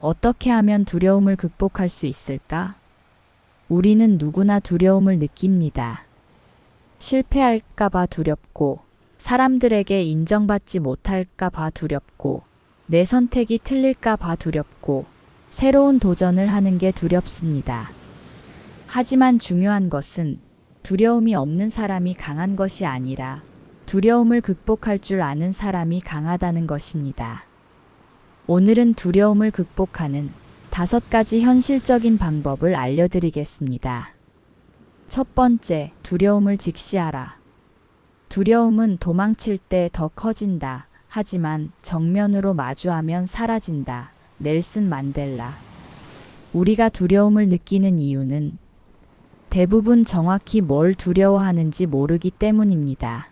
어떻게 하면 두려움을 극복할 수 있을까? 우리는 누구나 두려움을 느낍니다. 실패할까봐 두렵고, 사람들에게 인정받지 못할까봐 두렵고, 내 선택이 틀릴까봐 두렵고, 새로운 도전을 하는 게 두렵습니다. 하지만 중요한 것은 두려움이 없는 사람이 강한 것이 아니라 두려움을 극복할 줄 아는 사람이 강하다는 것입니다. 오늘은 두려움을 극복하는 5가지 현실적인 방법을 알려드리겠습니다. 첫 번째, 두려움을 직시하라. 두려움은 도망칠 때 더 커진다. 하지만 정면으로 마주하면 사라진다. 넬슨 만델라. 우리가 두려움을 느끼는 이유는 대부분 정확히 뭘 두려워하는지 모르기 때문입니다.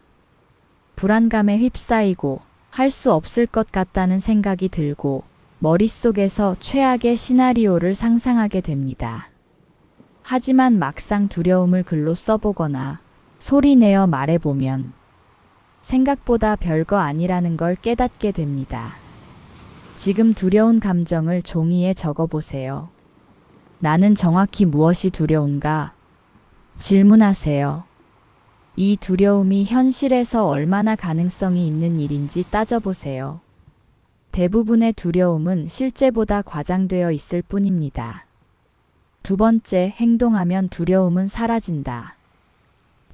불안감에 휩싸이고 할 수 없을 것 같다는 생각이 들고 머릿속에서 최악의 시나리오를 상상하게 됩니다. 하지만 막상 두려움을 글로 써보거나 소리내어 말해보면 생각보다 별거 아니라는 걸 깨닫게 됩니다. 지금 두려운 감정을 종이에 적어보세요. 나는 정확히 무엇이 두려운가? 질문하세요. 이 두려움이 현실에서 얼마나 가능성이 있는 일인지 따져보세요. 대부분의 두려움은 실제보다 과장되어 있을 뿐입니다. 두 번째, 행동하면 두려움은 사라진다.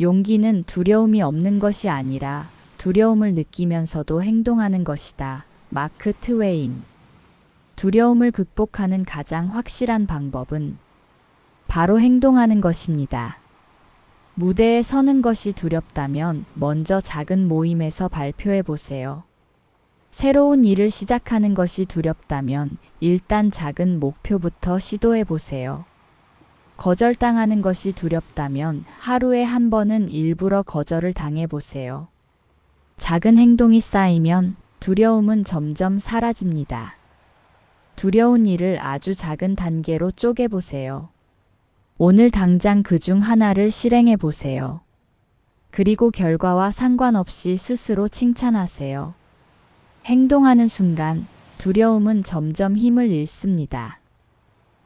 용기는 두려움이 없는 것이 아니라 두려움을 느끼면서도 행동하는 것이다. 마크 트웨인. 두려움을 극복하는 가장 확실한 방법은 바로 행동하는 것입니다. 무대에 서는 것이 두렵다면 먼저 작은 모임에서 발표해 보세요. 새로운 일을 시작하는 것이 두렵다면 일단 작은 목표부터 시도해 보세요. 거절당하는 것이 두렵다면 하루에 한 번은 일부러 거절을 당해 보세요. 작은 행동이 쌓이면 두려움은 점점 사라집니다. 두려운 일을 아주 작은 단계로 쪼개보세요. 오늘 당장 그 중 하나를 실행해 보세요. 그리고 결과와 상관없이 스스로 칭찬하세요. 행동하는 순간 두려움은 점점 힘을 잃습니다.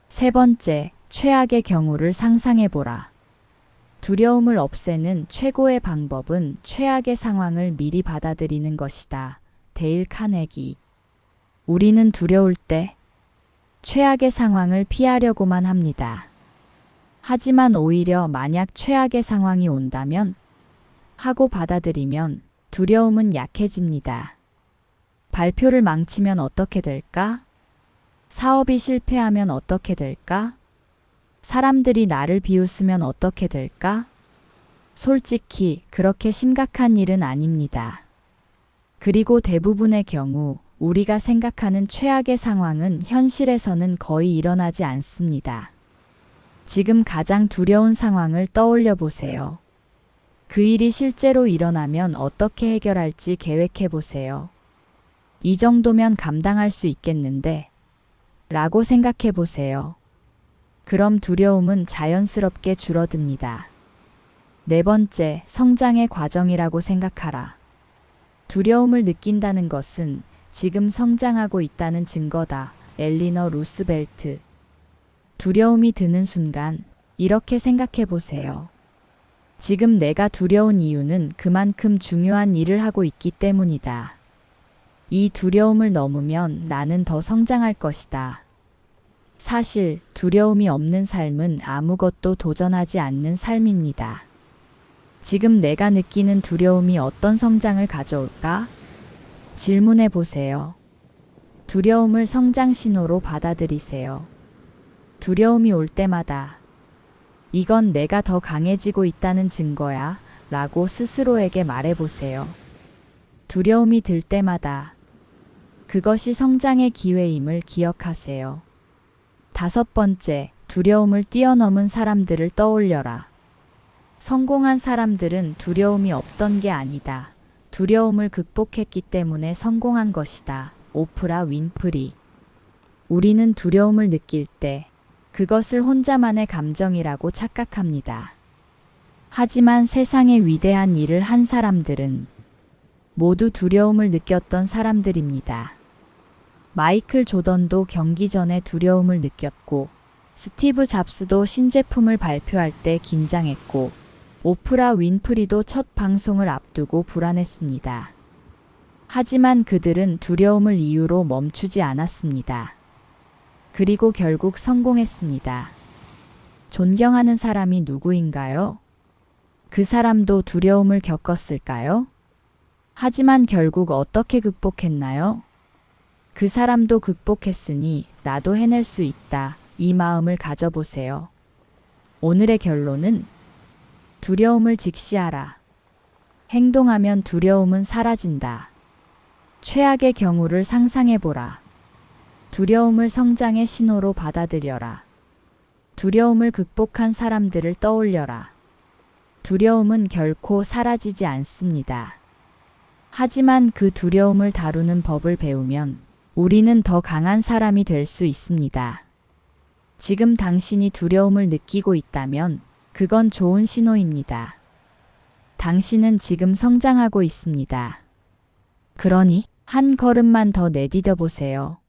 세 번째, 최악의 경우를 상상해 보라. 두려움을 없애는 최고의 방법은 최악의 상황을 미리 받아들이는 것이다. 데일 카네기. 우리는 두려울 때 최악의 상황을 피하려고만 합니다. 하지만 오히려 만약 최악의 상황이 온다면 하고 받아들이면 두려움은 약해집니다. 발표를 망치면 어떻게 될까? 사업이 실패하면 어떻게 될까? 사람들이 나를 비웃으면 어떻게 될까? 솔직히 그렇게 심각한 일은 아닙니다. 그리고 대부분의 경우 우리가 생각하는 최악의 상황은 현실에서는 거의 일어나지 않습니다. 지금 가장 두려운 상황을 떠올려 보세요. 그 일이 실제로 일어나면 어떻게 해결할지 계획해 보세요. 이 정도면 감당할 수 있겠는데? 라고 생각해 보세요. 그럼 두려움은 자연스럽게 줄어듭니다. 네 번째, 성장의 과정이라고 생각하라. 두려움을 느낀다는 것은 지금 성장하고 있다는 증거다. 엘리너 루스벨트. 두려움이 드는 순간 이렇게 생각해 보세요. 지금 내가 두려운 이유는 그만큼 중요한 일을 하고 있기 때문이다. 이 두려움을 넘으면 나는 더 성장할 것이다. 사실 두려움이 없는 삶은 아무것도 도전하지 않는 삶입니다. 지금 내가 느끼는 두려움이 어떤 성장을 가져올까? 질문해 보세요. 두려움을 성장 신호로 받아들이세요. 두려움이 올 때마다 이건 내가 더 강해지고 있다는 증거야 라고 스스로에게 말해보세요. 두려움이 들 때마다 그것이 성장의 기회임을 기억하세요. 다섯 번째, 두려움을 뛰어넘은 사람들을 떠올려라. 성공한 사람들은 두려움이 없던 게 아니다. 두려움을 극복했기 때문에 성공한 것이다. 오프라 윈프리. 우리는 두려움을 느낄 때 그것을 혼자만의 감정이라고 착각합니다. 하지만 세상에 위대한 일을 한 사람들은 모두 두려움을 느꼈던 사람들입니다. 마이클 조던도 경기 전에 두려움을 느꼈고, 스티브 잡스도 신제품을 발표할 때 긴장했고, 오프라 윈프리도 첫 방송을 앞두고 불안했습니다. 하지만 그들은 두려움을 이유로 멈추지 않았습니다. 그리고 결국 성공했습니다. 존경하는 사람이 누구인가요? 그 사람도 두려움을 겪었을까요? 하지만 결국 어떻게 극복했나요? 그 사람도 극복했으니 나도 해낼 수 있다. 이 마음을 가져보세요. 오늘의 결론은 두려움을 직시하라. 행동하면 두려움은 사라진다. 최악의 경우를 상상해보라. 두려움을 성장의 신호로 받아들여라. 두려움을 극복한 사람들을 떠올려라. 두려움은 결코 사라지지 않습니다. 하지만 그 두려움을 다루는 법을 배우면 우리는 더 강한 사람이 될 수 있습니다. 지금 당신이 두려움을 느끼고 있다면 그건 좋은 신호입니다. 당신은 지금 성장하고 있습니다. 그러니 한 걸음만 더 내디뎌 보세요.